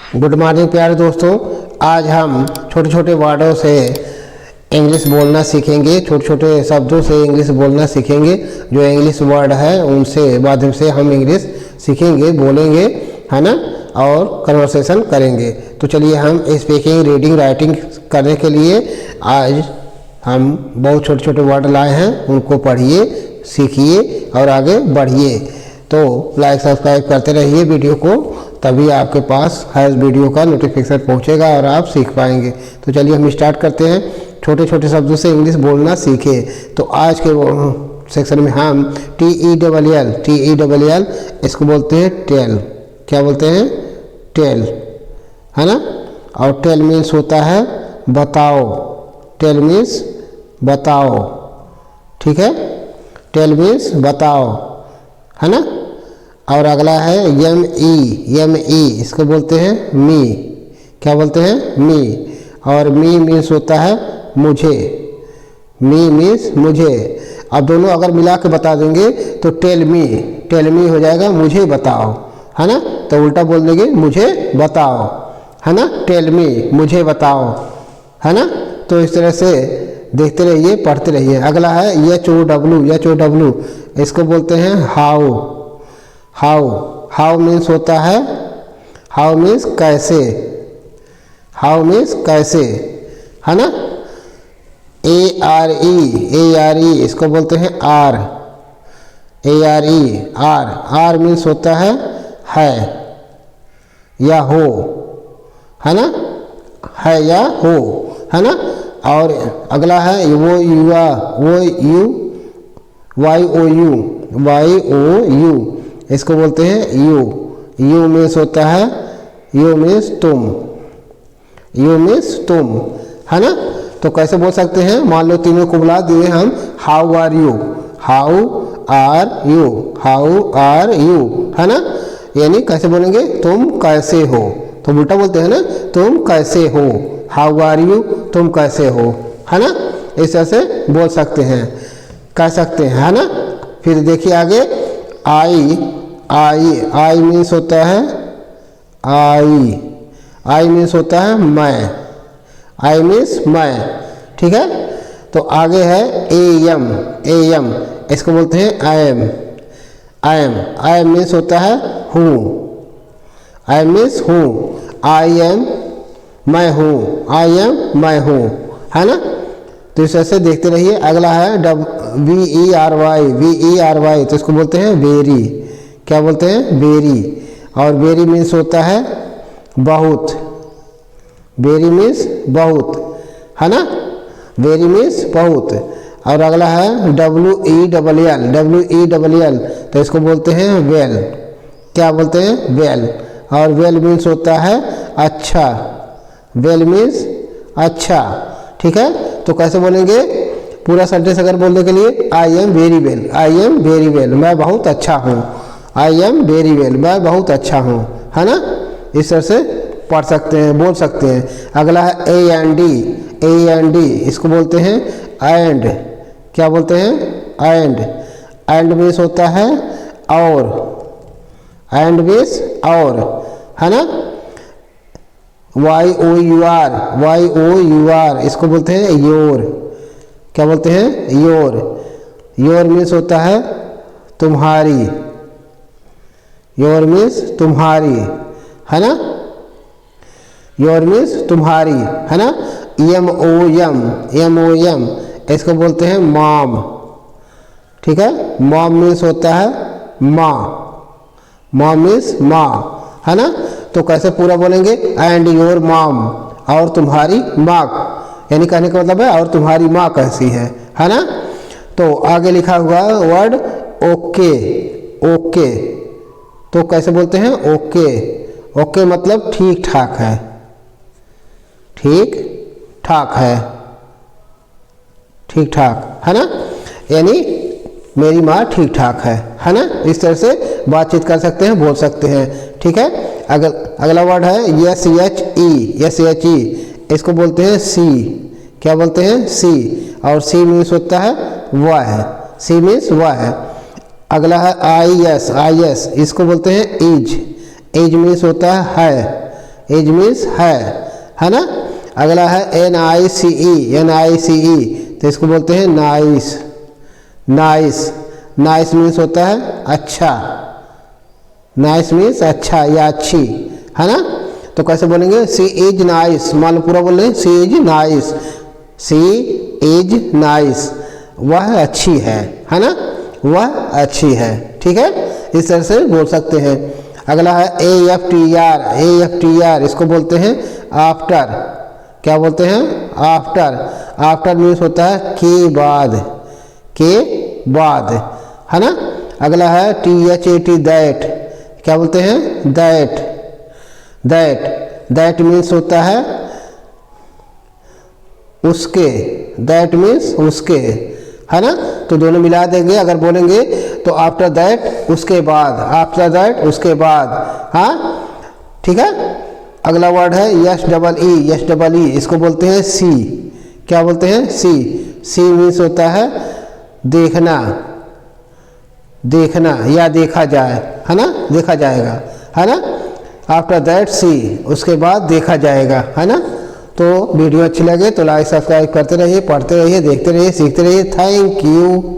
Good morning प्यारे दोस्तों। आज हम छोटे छोटे वर्डों से इंग्लिश बोलना सीखेंगे, छोटे छोटे शब्दों से इंग्लिश बोलना सीखेंगे। जो इंग्लिश वर्ड है उनसे माध्यम से हम इंग्लिश सीखेंगे, बोलेंगे, है ना, और कन्वर्सेशन करेंगे। तो चलिए हम स्पीकिंग, रीडिंग, राइटिंग करने के लिए आज हम बहुत छोटे छोटे वर्ड लाए हैं, उनको पढ़िए, सीखिए और आगे बढ़िए। तो लाइक सब्सक्राइब करते रहिए वीडियो को, तभी आपके पास हर वीडियो का नोटिफिकेशन पहुंचेगा और आप सीख पाएंगे। तो चलिए हम स्टार्ट करते हैं। छोटे छोटे शब्दों से इंग्लिश बोलना सीखे। तो आज के सेक्शन में हम TELL इसको बोलते हैं टेल। क्या बोलते हैं? टेल, है ना। और टेल मीन्स होता है बताओ। टेल मीन्स बताओ, ठीक है। टेल मीन्स बताओ, है ना। और अगला है ME इसको बोलते हैं मी। क्या बोलते हैं? मी। और मी मीन्स होता है मुझे। मी मीन्स मुझे। अब दोनों अगर मिला के बता देंगे तो टेल मी हो जाएगा मुझे बताओ, है ना। तो उल्टा बोल देंगे मुझे बताओ, है ना। टेल मी मुझे बताओ, है ना। तो इस तरह से देखते रहिए, पढ़ते रहिए। अगला है HOW इसको बोलते हैं हाउ मीन्स होता है, हाउ मीन्स कैसे, हाउ मीन्स कैसे, है ना। ARE इसको बोलते हैं आर। आर मीन्स होता है या हो, है ना, है या हो, है ना। और अगला है YOU इसको बोलते हैं यू मीन्स होता है, यू मीन्स तुम, है ना। तो कैसे बोल सकते हैं? मान लो तीनों को बुला दिए हम, हाउ आर यू, है ना। यानी कैसे बोलेंगे? तुम कैसे हो। तो उल्टा बोलते हैं ना, तुम कैसे हो। हाउ आर यू, तुम कैसे हो, है ना। इस तरह से बोल सकते हैं, कह सकते हैं, है ना। फिर देखिए आगे आई मीन्स होता है आई मीन्स होता है मैं। आई मीन्स मैं, ठीक है। तो आगे है AM इसको बोलते हैं आई एम मीन्स होता है हूँ। आई मीन्स हूँ। आई एम मैं हूँ, है ना। तो इस तरह से देखते रहिए। अगला है VERY तो इसको बोलते हैं वेरी। क्या बोलते हैं? वेरी। और वेरी मीन्स होता है बहुत। वेरी मीन्स बहुत, है ना। वेरी मीन्स बहुत। और अगला है WELL तो इसको बोलते हैं वेल। क्या बोलते हैं? वेल। और वेल मीन्स होता है अच्छा। वेल मीन्स अच्छा, ठीक है। तो कैसे बोलेंगे पूरा सेंटेंस अगर बोलने के लिए? आई एम वेरी वेल, मैं बहुत अच्छा हूँ। आई एम वेरी वेल, मैं बहुत अच्छा हूँ, है ना। इस तरह से पढ़ सकते हैं, बोल सकते हैं। अगला है AND इसको बोलते हैं एंड। क्या बोलते हैं? एंड मीन्स होता है और। एंड मीन्स और, है ना। YOUR इसको बोलते हैं योर। क्या बोलते हैं? योर मीन्स होता है तुम्हारी। योर मीन्स तुम्हारी, है ना। योर मीन्स तुम्हारी, है ना। MOM इसको बोलते हैं मॉम। ठीक है। मॉम मीन्स होता है माँ। मॉम मीन्स माँ, है ना। तो कैसे पूरा बोलेंगे? एंड योर मॉम, और तुम्हारी माँ। यानी कहने का मतलब है और तुम्हारी माँ कैसी है ना। तो आगे लिखा हुआ वर्ड ओके। तो कैसे बोलते हैं? ओके मतलब ठीक ठाक है। ठीक ठाक, है ना। यानी मेरी माँ ठीक ठाक है ना। इस तरह से बातचीत कर सकते हैं, बोल सकते हैं, ठीक है। अगला वर्ड है SHE इसको बोलते हैं सी। क्या बोलते हैं? सी। और सी मीन्स होता है वह। सी मीन्स वह। अगला है IS इसको बोलते हैं इज। एज मीन्स होता है इज मीन्स है ना। अगला है NICE, तो इसको बोलते हैं नाइस। नाइस मीन्स होता है अच्छा, नाइस मीन्स अच्छा या अच्छी, है ना। तो कैसे बोलेंगे, सी इज नाइस, मान लो पूरा बोल रहे हैं, सी इज नाइस, वह अच्छी है ना, वह अच्छी है, ठीक है, इस तरह से बोल सकते हैं। अगला है AFTR, इसको बोलते हैं आफ्टर। क्या बोलते हैं, आफ्टर मीन्स होता है के बाद, है ना। अगला है THAT, दैट। क्या बोलते हैं, दैट मीन्स होता है उसके, दैट मीन्स उसके, है ना। तो दोनों मिला देंगे, अगर बोलेंगे तो आफ्टर दैट उसके बाद, हाँ, ठीक है। अगला वर्ड है SEE, इसको बोलते हैं सी। क्या बोलते हैं, सी मीन्स होता है देखना या देखा जाए, है ना, देखा जाएगा, है ना। आफ्टर दैट सी, उसके बाद देखा जाएगा, है ना। तो वीडियो अच्छी लगे तो लाइक सब्सक्राइब करते रहिए, पढ़ते रहिए, देखते रहिए, सीखते रहिए। Thank you.